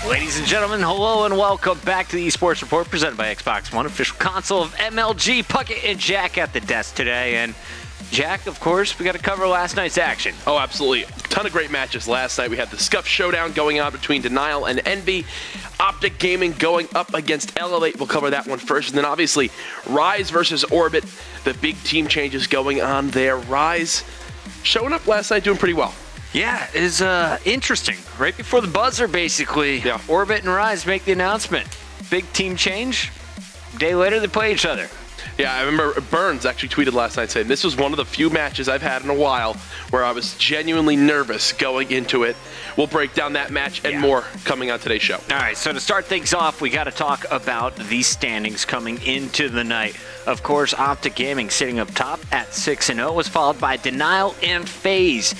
Ladies and gentlemen, hello and welcome back to the eSports Report presented by Xbox One, official console of MLG. Puckett and Jack at the desk today. And Jack, of course, we got to cover last night's action. Oh, absolutely. A ton of great matches last night. We had the Scuff Showdown going on between Denial and Envy. OpTic Gaming going up against Elevate. We'll cover that one first. And then obviously Rise versus Orbit. The big team changes going on there. Rise showing up last night doing pretty well. Yeah, it is interesting. Right before the buzzer, basically, yeah. Orbit and Rise make the announcement. Big team change. A day later, they play each other. Yeah, I remember Burns actually tweeted last night saying, this was one of the few matches I've had in a while where I was genuinely nervous going into it. We'll break down that match and more coming on today's show. All right, so to start things off, we got to talk about the standings coming into the night. Of course, OpTic Gaming sitting up top at 6-0 was followed by Denial and FaZe.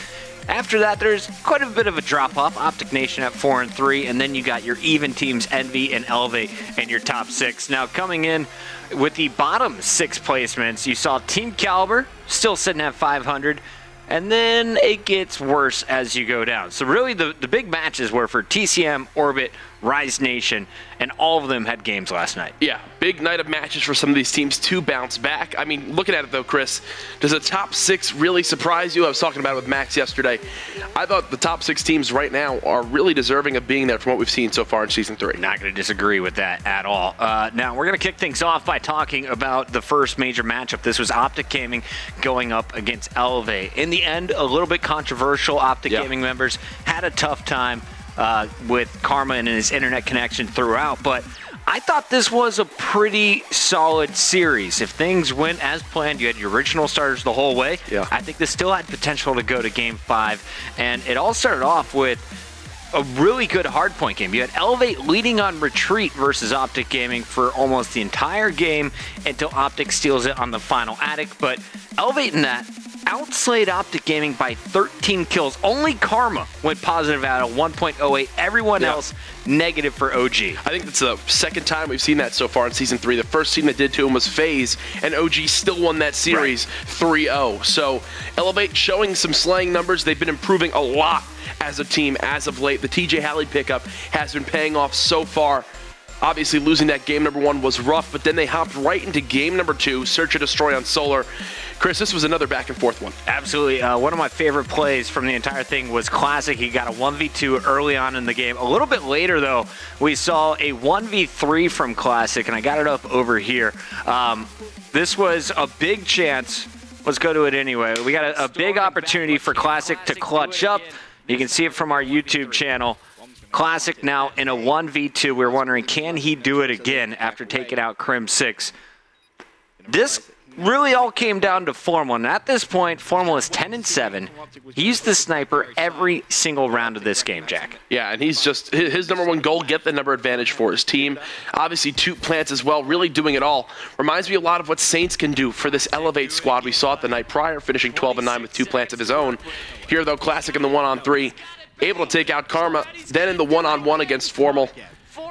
After that, there's quite a bit of a drop-off. OpTic Nation at 4-3, and then you got your even teams, Envy and Elevate, and your top 6. Now, coming in with the bottom 6 placements, you saw Team Caliber still sitting at 500, and then it gets worse as you go down. So really, the big matches were for TCM, Orbit, Rise Nation, and all of them had games last night. Yeah, big night of matches for some of these teams to bounce back. I mean, looking at it though, Chris, does a top 6 really surprise you? I was talking about it with Max yesterday. I thought the top 6 teams right now are really deserving of being there from what we've seen so far in Season 3. Not going to disagree with that at all. Now, we're going to kick things off by talking about the first major matchup. This was OpTic Gaming going up against Elevate. In the end, a little bit controversial. OpTic Gaming members had a tough time with Karma and his internet connection throughout, but I thought this was a pretty solid series. If things went as planned, you had your original starters the whole way. Yeah. I think this still had potential to go to Game 5, and it all started off with a really good hardpoint game. You had Elevate leading on Retreat versus OpTic Gaming for almost the entire game until OpTic steals it on the final Attic, but Elevate in that outslayed OpTic Gaming by 13 kills. Only Karma went positive at a 1.08. Everyone else negative for OG. I think that's the second time we've seen that so far in Season 3. The first team that did to him was FaZe, and OG still won that series 3-0. So Elevate showing some slaying numbers. They've been improving a lot as a team as of late. The TJ Halley pickup has been paying off so far. Obviously, losing that game number 1 was rough, but then they hopped right into game number 2, Search and Destroy on Solar. Chris, this was another back-and-forth one. Absolutely. One of my favorite plays from the entire thing was Classic. He got a 1v2 early on in the game. A little bit later, though, we saw a 1v3 from Classic, and I got it up over here. This was a big chance. Let's go to it anyway. We got a big opportunity for Classic to clutch up. You can see it from our YouTube channel. Classic now in a 1v2. We're wondering, can he do it again after taking out Crim 6? This really all came down to Formal, and at this point, Formal is 10-7. He used the sniper every single round of this game, Jack. Yeah, and he's just, his number 1 goal, get the number advantage for his team. Obviously, 2 plants as well, really doing it all. Reminds me a lot of what Saints can do for this Elevate squad. We saw it the night prior, finishing 12-9 with 2 plants of his own. Here, though, Classic in the 1-on-3. Able to take out Karma, then in the 1-on-1 against Formal.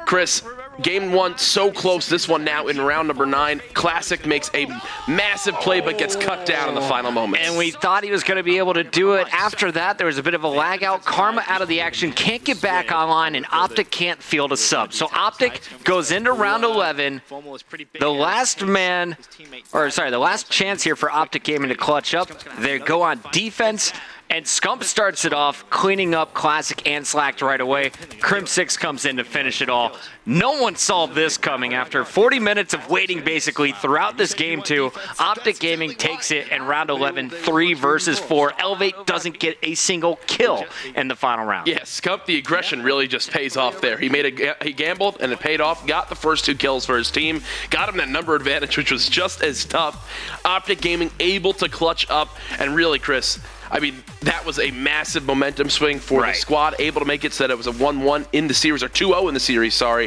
Chris, game 1 so close. This one now in round number 9. Classic makes a massive play but gets cut down in the final moments. And we thought he was going to be able to do it. After that, there was a bit of a lag out. Karma out of the action, can't get back online, and OpTic can't field a sub. So OpTic goes into round 11. The last man, or sorry, the last chance here for OpTic Gaming to clutch up. They go on defense. And Scump starts it off, cleaning up Classic and Slacked right away. Crim 6 comes in to finish it all. No one saw this coming. After 40 minutes of waiting, basically, throughout this game, too, OpTic Gaming takes it in round 11, 3 versus 4. Elevate doesn't get a single kill in the final round. Yeah, Scump, the aggression really just pays off there. He gambled, and it paid off. Got the first 2 kills for his team. Got him that number advantage, which was just as tough. OpTic Gaming able to clutch up, and really, Chris, I mean, that was a massive momentum swing for the squad, able to make it so that it was a 1-1 in the series, or 2-0 in the series, sorry.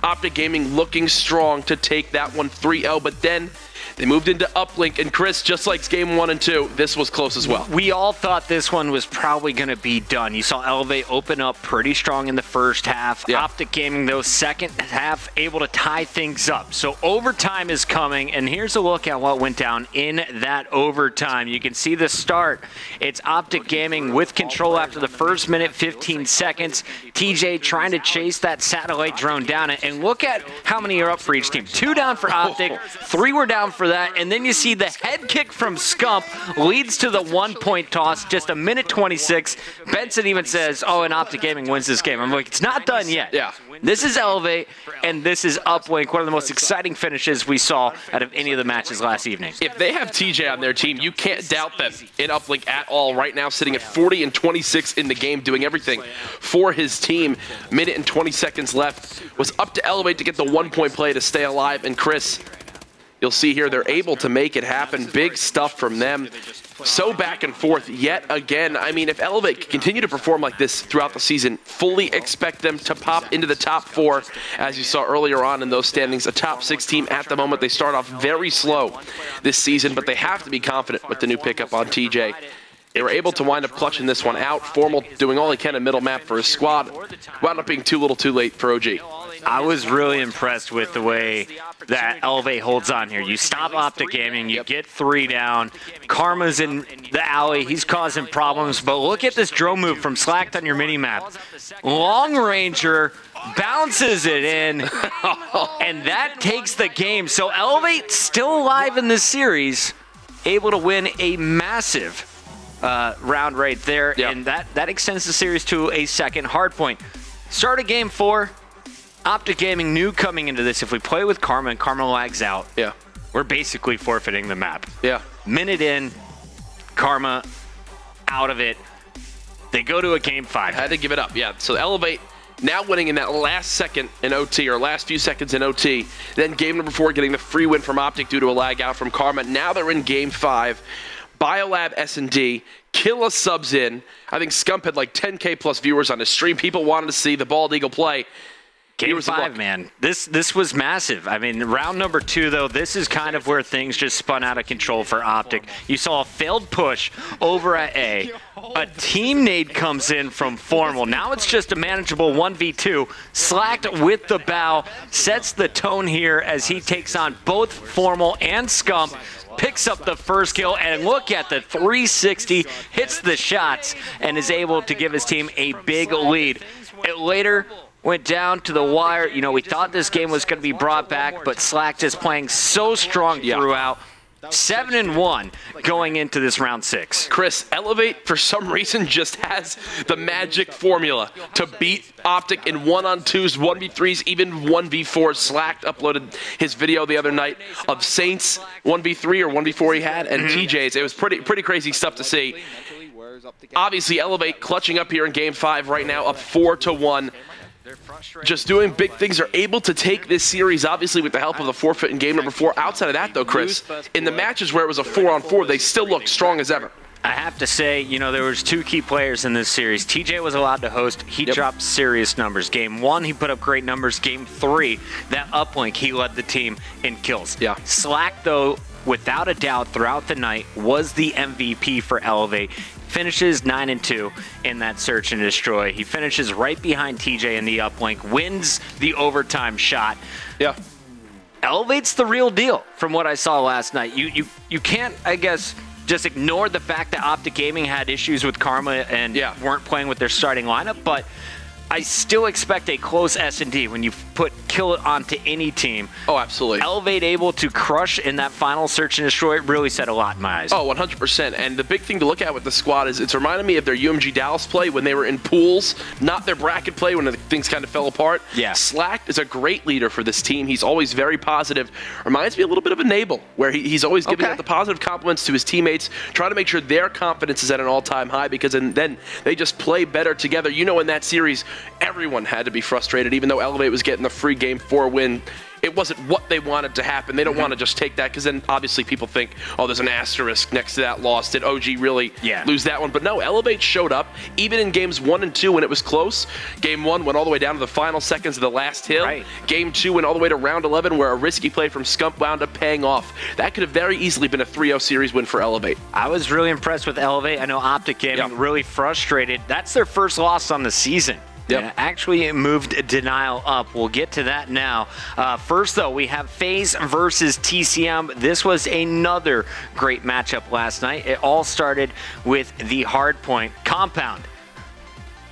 OpTic Gaming looking strong to take that one 3-0, but then They moved into uplink, and Chris, just like game 1 and 2, this was close as well. We all thought this one was probably going to be done. You saw Elevate open up pretty strong in the first half. Yeah. OpTic Gaming, though, second half able to tie things up. So overtime is coming, and here's a look at what went down in that overtime. You can see the start. It's OpTic Gaming with control after the first minute, 15 seconds. TJ trying to chase that satellite drone down, and look at how many are up for each team. 2 down for OpTic, 3 were down for that, and then you see the head kick from Scump leads to the 1-point toss, just a minute 26. Benson even says, oh, and OpTic Gaming wins this game. I'm like, it's not done yet. Yeah. This is Elevate, and this is Uplink, one of the most exciting finishes we saw out of any of the matches last evening. If they have TJ on their team, you can't doubt them in Uplink at all. Right now, sitting at 40 and 26 in the game, doing everything for his team. Minute and 20 seconds left. Was up to Elevate to get the 1-point play to stay alive, and Chris, you'll see here they're able to make it happen. Big stuff from them. So back and forth yet again. I mean, if Elevate can continue to perform like this throughout the season, fully expect them to pop into the top 4, as you saw earlier on in those standings. A top 6 team at the moment. They start off very slow this season, but they have to be confident with the new pickup on TJ. They were able to wind up clutching this one out. Formal doing all he can in middle map for his squad. Wound up being too little too late for OG. I was really impressed with the way that Elevate holds on here. You stop OpTic Gaming, you get 3 down. Karma's in the alley, he's causing problems, but look at this drone move from Slacked on your mini-map. Long Ranger bounces it in, and that takes the game. So Elevate still alive in this series, able to win a massive round right there, and that extends the series to a second hardpoint. Start of game 4. OpTic Gaming knew coming into this, if we play with Karma and Karma lags out, we're basically forfeiting the map. Minute in, Karma out of it. They go to a game 5. Had to give it up, So Elevate now winning in that last second in OT, or last few seconds in OT. Then game number 4 getting the free win from OpTic due to a lag out from Karma. Now they're in game 5. Biolab S&D, Killa subs in. I think Scump had like 10K plus viewers on his stream. People wanted to see the Bald Eagle play. Game 5, man. This was massive. I mean, round number 2, though, this is kind of where things just spun out of control for OpTic. You saw a failed push over at A. A team nade comes in from Formal. Now it's just a manageable 1v2. Slacked with the bow, sets the tone here as he takes on both Formal and Scump. Picks up the first kill, and look at the 360, hits the shots, and is able to give his team a big lead. It later went down to the wire. You know, we thought this game was going to be brought back, but Slack is playing so strong throughout. 7-1 going into this round 6. Chris, Elevate for some reason just has the magic formula to beat OpTic in 1-on-2s, 1v3s, even 1v4s. Slacked uploaded his video the other night of Saints 1v3 or 1v4 he had, and TJ's. It was pretty crazy stuff to see. Obviously, Elevate clutching up here in game 5 right now, up 4-1. Just doing big things, are able to take this series, obviously, with the help of the forfeit in game number 4. Outside of that, though, Chris, in the matches where it was a 4-on-4, they still look strong as ever. I have to say, you know, there was 2 key players in this series. TJ was allowed to host. He dropped serious numbers. Game 1, he put up great numbers. Game 3, that uplink, he led the team in kills. Slack, though, without a doubt, throughout the night, was the MVP for Elevate. Finishes 9-2 in that search and destroy. He finishes right behind TJ in the uplink, wins the overtime shot. Elevate's the real deal from what I saw last night. You can't, I guess, just ignore the fact that OpTic Gaming had issues with Karma and weren't playing with their starting lineup, but I still expect a close S&D when you put Kill It onto any team. Oh, absolutely. Elevate able to crush in that final search and destroy really said a lot in my eyes. Oh, 100%. And the big thing to look at with the squad is it's reminded me of their UMG Dallas play when they were in pools, not their bracket play when things kind of fell apart. Slack is a great leader for this team. He's always very positive. Reminds me a little bit of a Nabel, where he's always giving out the positive compliments to his teammates, trying to make sure their confidence is at an all-time high, because then they just play better together. You know, in that series, everyone had to be frustrated, even though Elevate was getting the free Game 4 win. It wasn't what they wanted to happen. They don't want to just take that, because then obviously people think, oh, there's an asterisk next to that loss. Did OG really lose that one? But no, Elevate showed up, even in games 1 and 2 when it was close. Game 1 went all the way down to the final seconds of the last hill. Game 2 went all the way to round 11, where a risky play from Scump wound up paying off. That could have very easily been a 3-0 series win for Elevate. I was really impressed with Elevate. I know OpTic Gaming really frustrated. That's their first loss on the season. Actually moved Denial up. We'll get to that now. First, though, we have FaZe versus TCM. This was another great matchup last night. It all started with the hardpoint compound.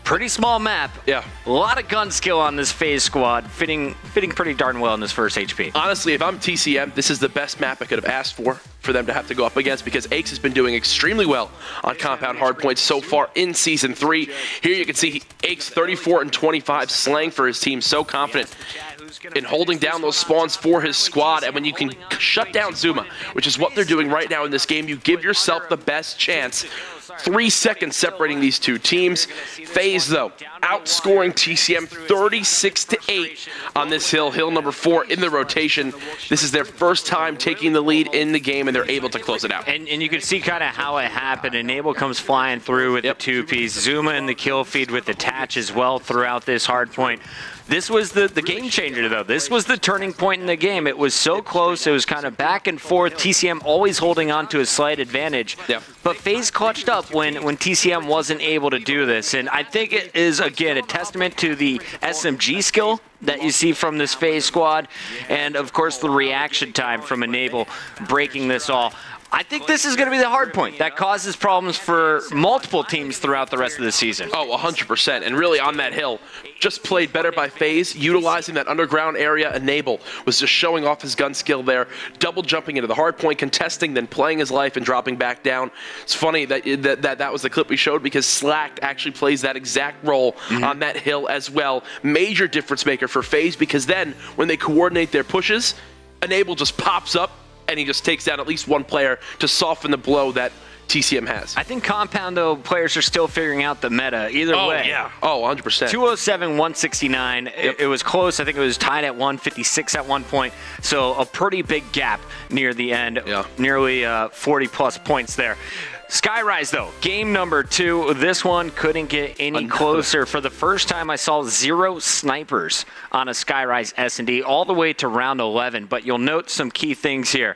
Pretty small map. A lot of gun skill on this FaZe squad, fitting pretty darn well in this first HP. Honestly, if I'm TCM, this is the best map I could have asked for them to have to go up against, because Aches has been doing extremely well on compound hardpoints so far in Season 3. Here you can see Aches 34 and 25 slaying for his team, so confident in holding down those spawns for his squad. And when you can shut down Zuma, which is what they're doing right now in this game, you give yourself the best chance. 3 seconds separating these two teams. FaZe, though, outscoring TCM 36-8 on this hill number 4 in the rotation. This is their first time taking the lead in the game, and they're able to close it out. And you can see kind of how it happened. Enable comes flying through with the 2-piece. Zuma in the kill feed with Attach as well throughout this hard point. This was the game changer, though. This was the turning point in the game. It was so close. It was kind of back and forth. TCM always holding on to a slight advantage. But FaZe clutched up when TCM wasn't able to do this. And I think it is, again, a testament to the SMG skill that you see from this FaZe squad. And, of course, the reaction time from Enable breaking this all. I think this is going to be the hard point that causes problems for multiple teams throughout the rest of the season. Oh, 100%. And really on that hill, just played better by FaZe, utilizing that underground area. Enable was just showing off his gun skill there, double jumping into the hard point, contesting, then playing his life and dropping back down. It's funny that was the clip we showed, because Slack actually plays that exact role on that hill as well. Major difference maker for FaZe, because then when they coordinate their pushes, Enable just pops up, and he just takes down at least one player to soften the blow that TCM has. I think Compound, though, players are still figuring out the meta either way. Oh, 100%. 207, 169. It was close. I think it was tied at 156 at one point. So a pretty big gap near the end. Nearly 40-plus points there. Skyrise, though, game number 2. This one couldn't get any closer. For the first time, I saw 0 snipers on a Skyrise S&D all the way to round 11. But you'll note some key things here.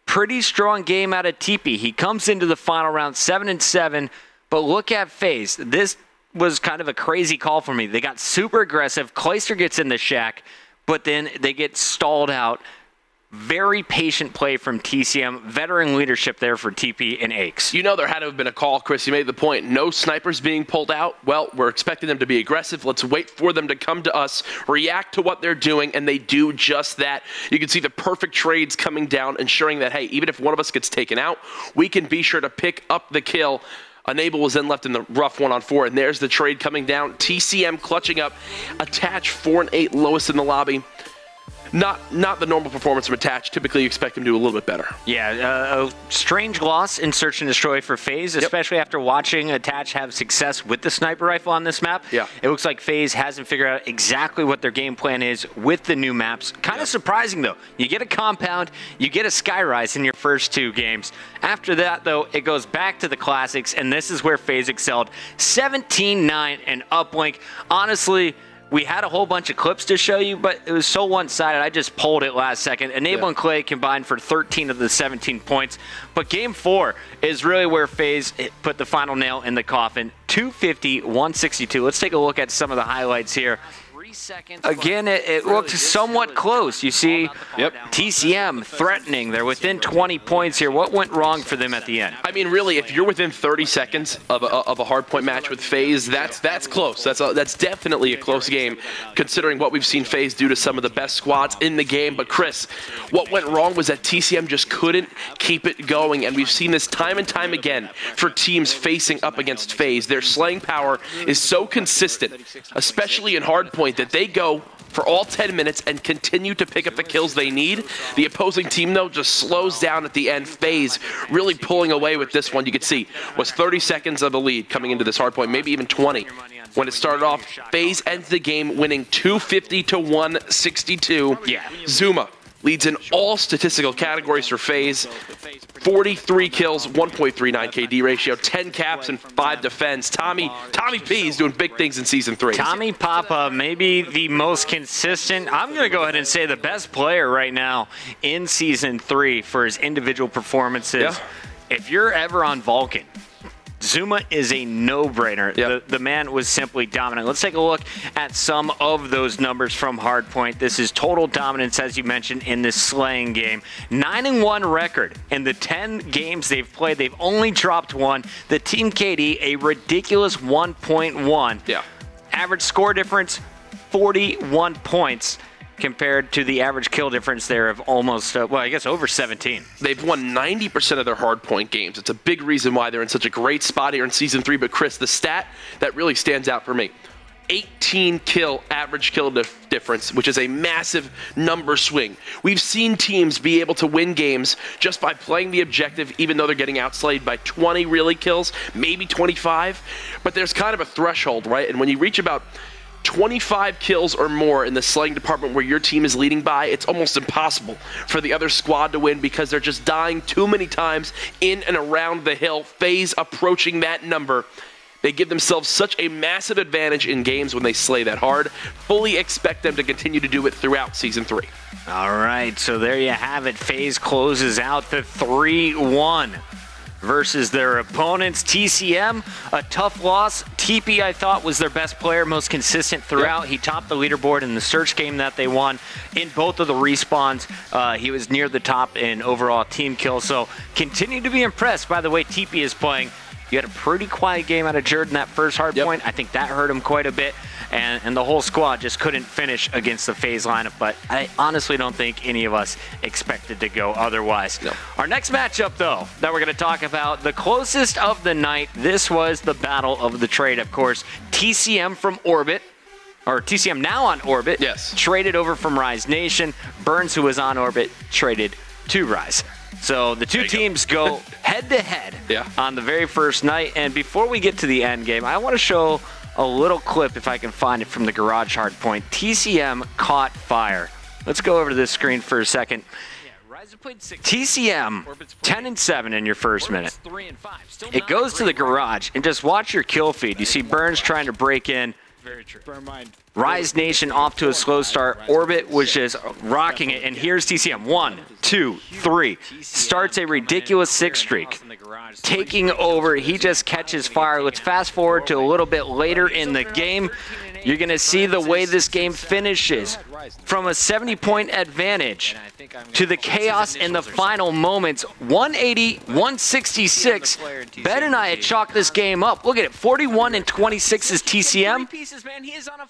Pretty strong game out of TP. He comes into the final round 7-7. But look at FaZe. This was kind of a crazy call for me. They got super aggressive. Clayster gets in the shack, but then they get stalled out. Very patient play from TCM. Veteran leadership there for TP and Aches. You know there had to have been a call, Chris. You made the point. No snipers being pulled out. Well, we're expecting them to be aggressive. Let's wait for them to come to us, react to what they're doing, and they do just that. You can see the perfect trades coming down, ensuring that, hey, even if one of us gets taken out, we can be sure to pick up the kill. Enable was then left in the rough 1-on-4, and there's the trade coming down. TCM clutching up. Attach 4 and 8, lowest in the lobby. Not the normal performance from Attach. Typically, you expect him to do a little bit better. Yeah, a strange loss in Search and Destroy for FaZe, especially after watching Attach have success with the sniper rifle on this map. It looks like FaZe hasn't figured out exactly what their game plan is with the new maps. Kind of surprising, though. You get a Compound, you get a Skyrise in your first 2 games. After that, though, it goes back to the classics, and this is where FaZe excelled. 17-9 and uplink. Honestly, we had a whole bunch of clips to show you, but it was so one-sided, I just pulled it last second. Enable and Clay combined for 13 of the 17 points. But Game 4 is really where FaZe put the final nail in the coffin. 250, 162. Let's take a look at some of the highlights here. Again, it looked somewhat close. You see TCM threatening. They're within 20 points here. What went wrong for them at the end? I mean, really, if you're within 30 seconds of a hardpoint match with FaZe, that's close. That's definitely a close game, considering what we've seen FaZe do to some of the best squads in the game. But Chris, what went wrong was that TCM just couldn't keep it going, and we've seen this time and time again for teams facing up against FaZe. Their slaying power is so consistent, especially in hardpoint, that they go for all 10 minutes and continue to pick up the kills they need. The opposing team, though, just slows down at the end. FaZe really pulling away with this one. You could see was 30 seconds of the lead coming into this hardpoint, maybe even 20. when it started off. FaZe ends the game winning 250 to 162. Yeah. Zuma leads in all statistical categories for FaZe. 43 kills, 1.39 KD ratio, 10 caps, and 5 defense. Tommy P is doing big things in Season 3. Tommy Papa, maybe the most consistent, I'm going to go ahead and say the best player right now in Season 3 for his individual performances. Yeah. If you're ever on Vulcan, Zuma is a no-brainer. Yep. The man was simply dominant. Let's take a look at some of those numbers from Hardpoint. This is total dominance, as you mentioned, in this slaying game. 9-1 record. In the 10 games they've played, they've only dropped one. The Team KD, a ridiculous 1.1. Yeah. Average score difference, 41 points. Compared to the average kill difference there of almost, well, I guess over 17. They've won 90% of their hardpoint games. It's a big reason why they're in such a great spot here in Season 3. But Chris, the stat that really stands out for me, 18 kill average kill difference, which is a massive number swing. We've seen teams be able to win games just by playing the objective, even though they're getting outslayed by 20 really kills, maybe 25. But there's kind of a threshold, right? And when you reach about 25 kills or more in the slaying department where your team is leading by, it's almost impossible for the other squad to win because they're just dying too many times in and around the hill. FaZe approaching that number. They give themselves such a massive advantage in games when they slay that hard. Fully expect them to continue to do it throughout Season 3. All right, so there you have it. FaZe closes out the 3-1 versus their opponents. TCM, a tough loss. TP, I thought, was their best player, most consistent throughout. Yep. He topped the leaderboard in the search game that they won. In both of the respawns, he was near the top in overall team kills. So continue to be impressed by the way TP is playing. You had a pretty quiet game out of Jordan that first hard point. I think that hurt him quite a bit. And the whole squad just couldn't finish against the FaZe lineup. But I honestly don't think any of us expected to go otherwise. No. Our next matchup, though, that we're going to talk about, the closest of the night, this was the battle of the trade, of course. TCM from Orbit, or TCM now on Orbit, traded over from Rise Nation. Burns, who was on Orbit, traded to Rise. So the two teams go head-to-head on the very first night. And before we get to the end game, I want to show a little clip, if I can find it, from the Garage Hardpoint. TCM caught fire. Let's go over to this screen for a second. TCM, 10-7 in your first minute. It goes to the Garage, and just watch your kill feed. You see Burns trying to break in. Very true. Rise Nation off to a slow start. Orbit was just rocking it, and here's TCM. 1, 2, 3. Starts a ridiculous 6 streak. Taking over, he just catches fire. Let's fast forward to a little bit later in the game. You're going to see the way this game finishes. From a 70-point advantage to the chaos in the final moments. 180-166. Ben and I had chalked this game up. Look at it, 41-26 is TCM.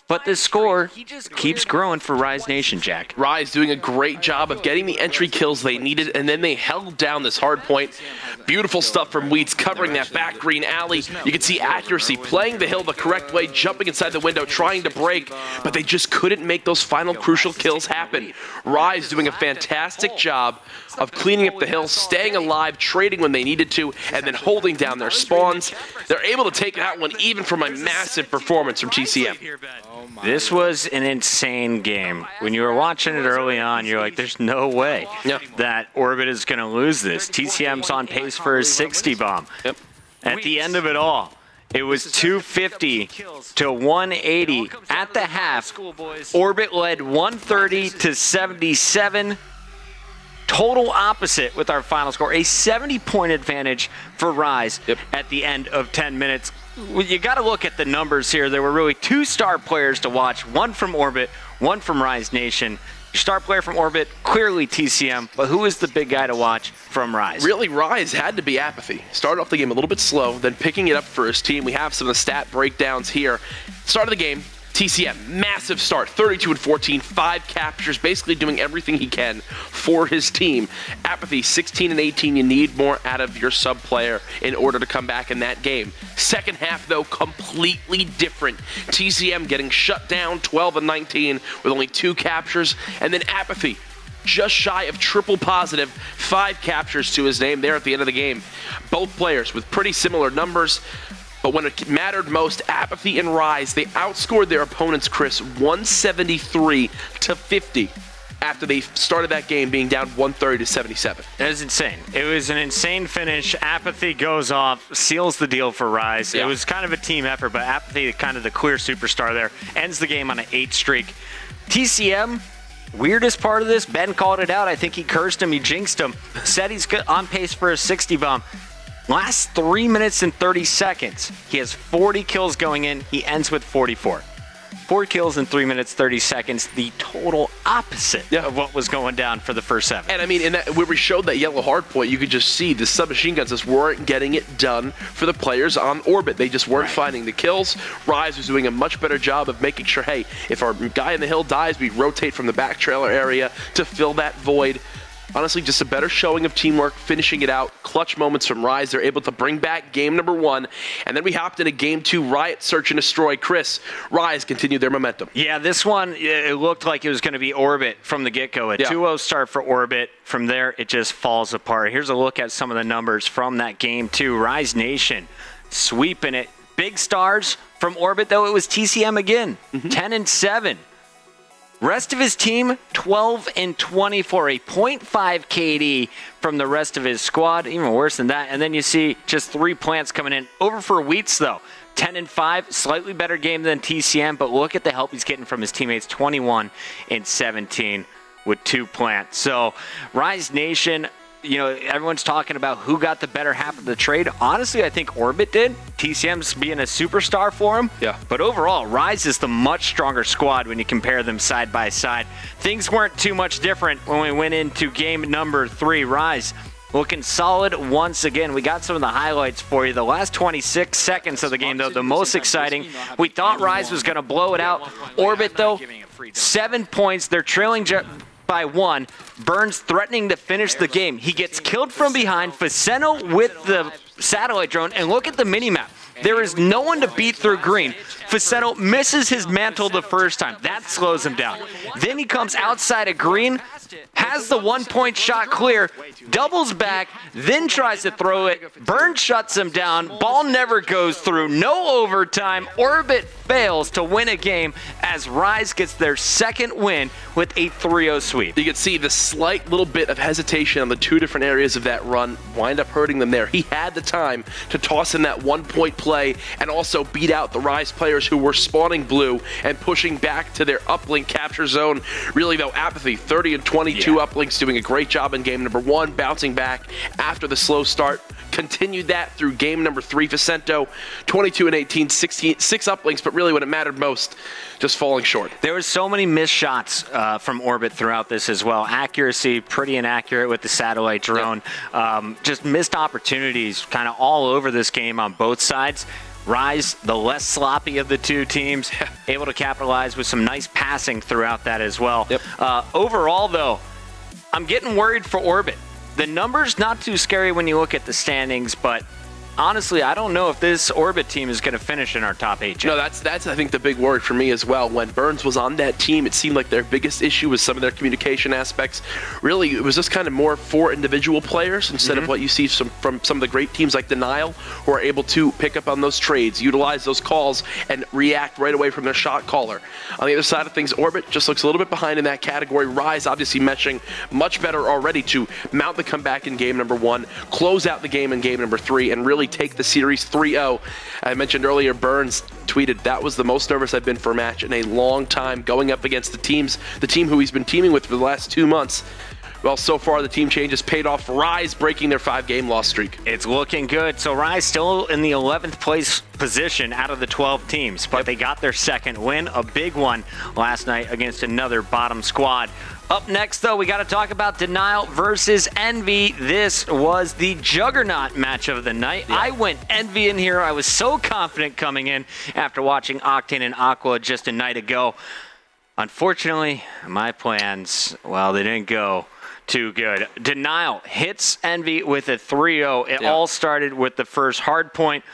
But the score keeps growing for Rise Nation, Jack. Rise doing a great job of getting the entry kills they needed, and then they held down this hard point. Beautiful stuff from Weeds covering that back green alley. You can see accuracy, playing the hill the correct way, jumping inside the window, trying to break, but they just couldn't make those final crucial kills happen. Rise doing a fantastic job of cleaning up the hill, staying alive, trading when they needed to, and then holding down their spawns. They're able to take that one even from a massive performance from TCM. This was an insane game. When you were watching it early on, you're like, there's no way that Orbit is going to lose this. TCM's on pace for a 60 bomb. At the end of it all, it was 250 to 180 at the half. Orbit led 130 to 77. Total opposite with our final score. A 70-point advantage for Rise at the end of 10 minutes. You got to look at the numbers here. There were really 2 star players to watch, one from Orbit, one from Rise Nation. Your star player from Orbit, clearly TCM, but who is the big guy to watch from Rise? Really, Rise had to be Apathy. Started off the game a little bit slow, then picking it up for his team. We have some of the stat breakdowns here. Start of the game, TCM, massive start, 32-14, 5 captures, basically doing everything he can for his team. Apathy, 16-18, you need more out of your sub player in order to come back in that game. Second half, though, completely different. TCM getting shut down, 12-19, with only 2 captures, and then Apathy, just shy of triple positive, 5 captures to his name there at the end of the game. Both players with pretty similar numbers. But when it mattered most, Apathy and Rise, they outscored their opponents, Chris, 173-50 after they started that game being down 130-77. It was insane. It was an insane finish. Apathy goes off, seals the deal for Rise. Yeah. It was kind of a team effort, but Apathy, kind of the clear superstar there, ends the game on an 8 streak. TCM, weirdest part of this, Ben called it out. I think he cursed him, he jinxed him, said he's on pace for a 60 bomb. Last 3 minutes and 30 seconds, he has 40 kills going in. He ends with 44. 4 kills in 3 minutes, 30 seconds, the total opposite of what was going down for the first 7. And I mean, where we showed that yellow hardpoint, you could just see the submachine guns just weren't getting it done for the players on Orbit. They just weren't finding the kills. Rise was doing a much better job of making sure, hey, if our guy in the hill dies, we rotate from the back trailer area to fill that void. Honestly, just a better showing of teamwork, finishing it out. Clutch moments from Rise. They're able to bring back game number 1. And then we hopped into game 2, Riot, Search, and Destroy. Chris, Rise continued their momentum. Yeah, this one, it looked like it was going to be Orbit from the get-go. A 2-0 start for Orbit. From there, it just falls apart. Here's a look at some of the numbers from that game 2. Rise Nation sweeping it. Big stars from Orbit, though. It was TCM again, 10-7. Rest of his team, 12-24, a 0.5 KD from the rest of his squad, even worse than that. And then you see just 3 plants coming in. Over for Wheats, though, 10-5, slightly better game than TCM, but look at the help he's getting from his teammates, 21-17 with 2 plants. So Rise Nation, you know, everyone's talking about who got the better half of the trade. Honestly, I think Orbit did. TCM's being a superstar for him. Yeah. But overall, Rise is the much stronger squad when you compare them side by side. Things weren't too much different when we went into game number 3. Rise looking solid once again. We got some of the highlights for you. The last 26 seconds of the game, though, the most exciting. We thought Rise was going to blow it out. Orbit, though, 7 points. They're trailing by 1. Burns threatening to finish the game. He gets killed from behind. Faceno with the satellite drone. And look at the minimap. There is no one to beat through green. Faceno misses his mantle the first time. That slows him down. Then he comes outside of green, has the 1-point shot clear, doubles back, then tries to throw it. Burns shuts him down. Ball never goes through. No overtime. Orbit fails to win a game as Rise gets their second win with a 3-0 sweep. You can see the slight little bit of hesitation on the 2 different areas of that run wind up hurting them there. He had the time to toss in that 1-point play and also beat out the Rise players who were spawning blue and pushing back to their uplink capture zone. Really, though, Apathy, 30-22 uplinks, doing a great job in game number 1, bouncing back after the slow start. Continued that through game number 3. Facento, 22-18, 6 uplinks, but really when it mattered most, just falling short. There was so many missed shots from Orbit throughout this as well. Accuracy, pretty inaccurate with the satellite drone. Just missed opportunities kind of all over this game on both sides. Rise, the less sloppy of the 2 teams, able to capitalize with some nice passing throughout that as well. Overall, though, I'm getting worried for Orbit. The numbers not too scary when you look at the standings, but honestly, I don't know if this Orbit team is going to finish in our top 8. No, that's I think the big worry for me as well. When Burns was on that team, it seemed like their biggest issue was some of their communication aspects. Really, it was just kind of more for individual players instead of what you see from some of the great teams like Denial, who are able to pick up on those trades, utilize those calls, and react right away from their shot caller. On the other side of things, Orbit just looks a little bit behind in that category. Rise obviously meshing much better already to mount the comeback in game number 1, close out the game in game number 3, and really take the series 3-0. I mentioned earlier, Burns tweeted, that was the most nervous I've been for a match in a long time, going up against the team who he's been teaming with for the last 2 months. Well, so far the team changes paid off. Rise breaking their 5-game loss streak. It's looking good. So Rise still in the 11th place position out of the 12 teams, but they got their second win, a big one last night against another bottom squad. Up next, though, we got to talk about Denial versus Envy. This was the juggernaut match of the night. I went Envy in here. I was so confident coming in after watching Octane and Aqua just a night ago. Unfortunately, my plans, well, they didn't go too good. Denial hits Envy with a 3-0. It all started with the first hard point.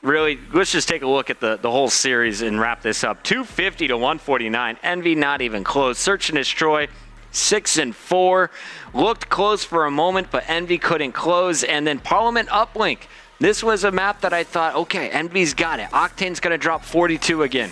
Really, let's just take a look at the whole series and wrap this up. 250 to 149. Envy not even close. Search and Destroy, 6-4. Looked close for a moment, but Envy couldn't close. And then Parliament uplink, This was a map that I thought, okay, Envy's got it. Octane's going to drop 42 again.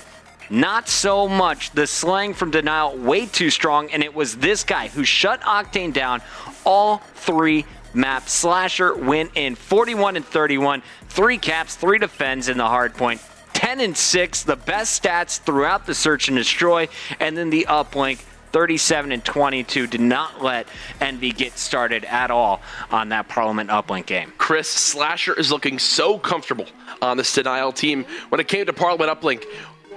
Not so much. The slang from Denial, way too strong, and it was this guy who shut Octane down all 3 maps. Slasher went in 41 and 31, 3 caps, 3 defends in the hard point, 10 and 6, the best stats throughout the search and destroy, and then the uplink, 37 and 22, did not let Envy get started at all on that Parliament uplink game. Chris, Slasher is looking so comfortable on this Denial team. When it came to Parliament uplink,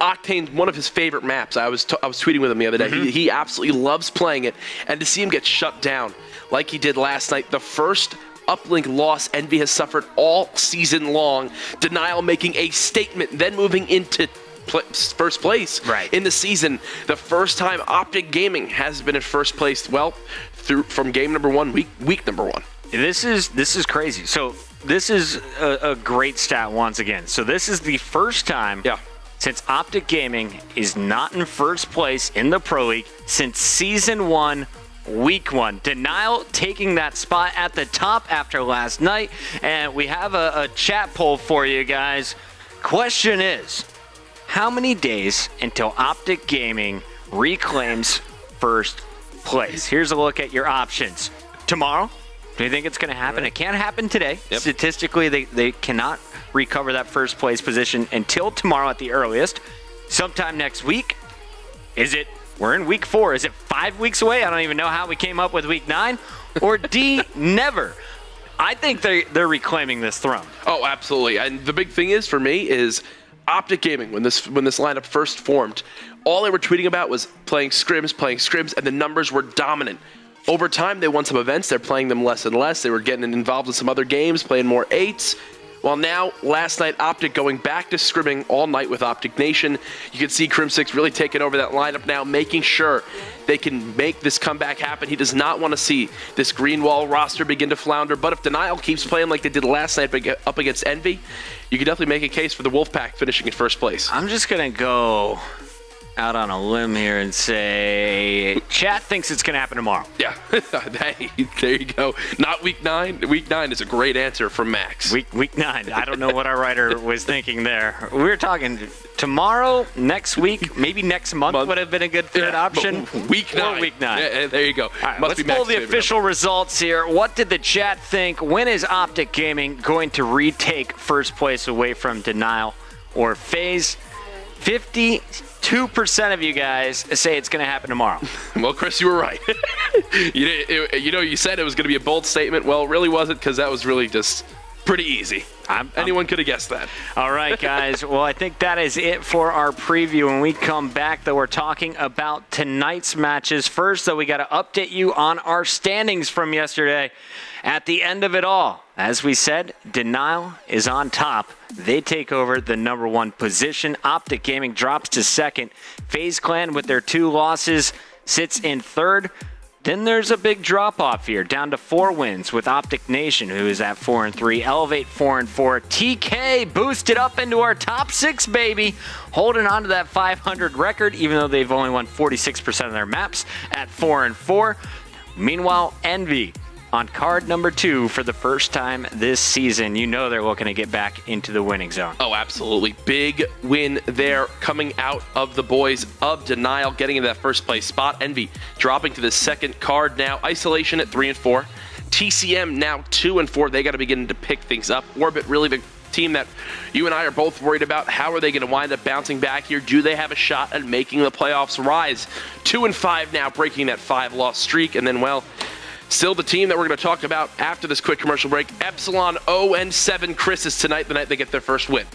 Octane, one of his favorite maps. I was tweeting with him the other day. He absolutely loves playing it, and to see him get shut down like he did last night, the first uplink loss Envy has suffered all season long. Denial making a statement, then moving into first place in the season. The first time OpTic Gaming has been in first place, well, from game number 1, week number 1. This is crazy. So this is a great stat once again. So this is the first time since OpTic Gaming is not in first place in the Pro League since Season 1, Week 1. Denial taking that spot at the top after last night. And we have a chat poll for you guys. Question is, how many days until OpTic Gaming reclaims first place? Here's a look at your options. Tomorrow? Do you think it's going to happen? It can't happen today. Statistically, they cannot recover that first place position until tomorrow at the earliest. Sometime next week. We're in week 4. Is it 5 weeks away? I don't even know how we came up with week 9. Or D, never. I think they're reclaiming this throne. Oh, absolutely. And the big thing is, for me, is OpTic Gaming, when this lineup first formed, all they were tweeting about was playing scrims, and the numbers were dominant. Over time, they won some events. They're playing them less and less. They were getting involved in some other games, playing more 8s. Well, now, last night, OpTic going back to scrimming all night with OpTic Nation. You can see Crim6 really taking over that lineup now, making sure they can make this comeback happen. He does not want to see this green wall roster begin to flounder. But if Denial keeps playing like they did last night up against Envy, you can definitely make a case for the Wolfpack finishing in first place. I'm just going to go out on a limb here and say chat thinks it's going to happen tomorrow. Yeah. Hey, there you go. Not week 9. Week 9 is a great answer from Max. Week 9. I don't know what our writer was thinking there. We were talking tomorrow, next week, maybe next month would have been a good third option. Week 9. Week 9. Yeah, there you go. All right, let's pull the official results here. What did the chat think? When is OpTic Gaming going to retake first place away from Denial or FaZe? 52% of you guys say it's going to happen tomorrow. Well, Chris, you were right. You said it was going to be a bold statement. Well, it really wasn't, because that was really just pretty easy. Anyone could have guessed that. All right, guys. Well, I think that is it for our preview. When we come back, though, we're talking about tonight's matches. First, though, we got to update you on our standings from yesterday. At the end of it all, as we said, Denial is on top. They take over the number 1 position. OpTic Gaming drops to 2nd. FaZe Clan, with their 2 losses, sits in 3rd. Then there's a big drop-off here, down to 4 wins with OpTic Nation, who is at 4-3. Elevate 4-4. TK boosted up into our top 6, baby. Holding on to that 500 record, even though they've only won 46% of their maps at 4-4. Meanwhile, Envy on card number 2 for the first time this season. You know they're looking to get back into the winning zone. Oh, absolutely. Big win there coming out of the boys of Denial, getting into that first place spot. Envy dropping to the 2nd card now. Isolation at 3-4. TCM now 2-4. They got to begin to pick things up. Orbit, really the team that you and I are both worried about. How are they going to wind up bouncing back here? Do they have a shot at making the playoffs rise? 2-5 now, breaking that 5-loss streak. And then, well, still the team that we're going to talk about after this quick commercial break, Epsilon 0-7. Chris, is tonight the night they get their first win.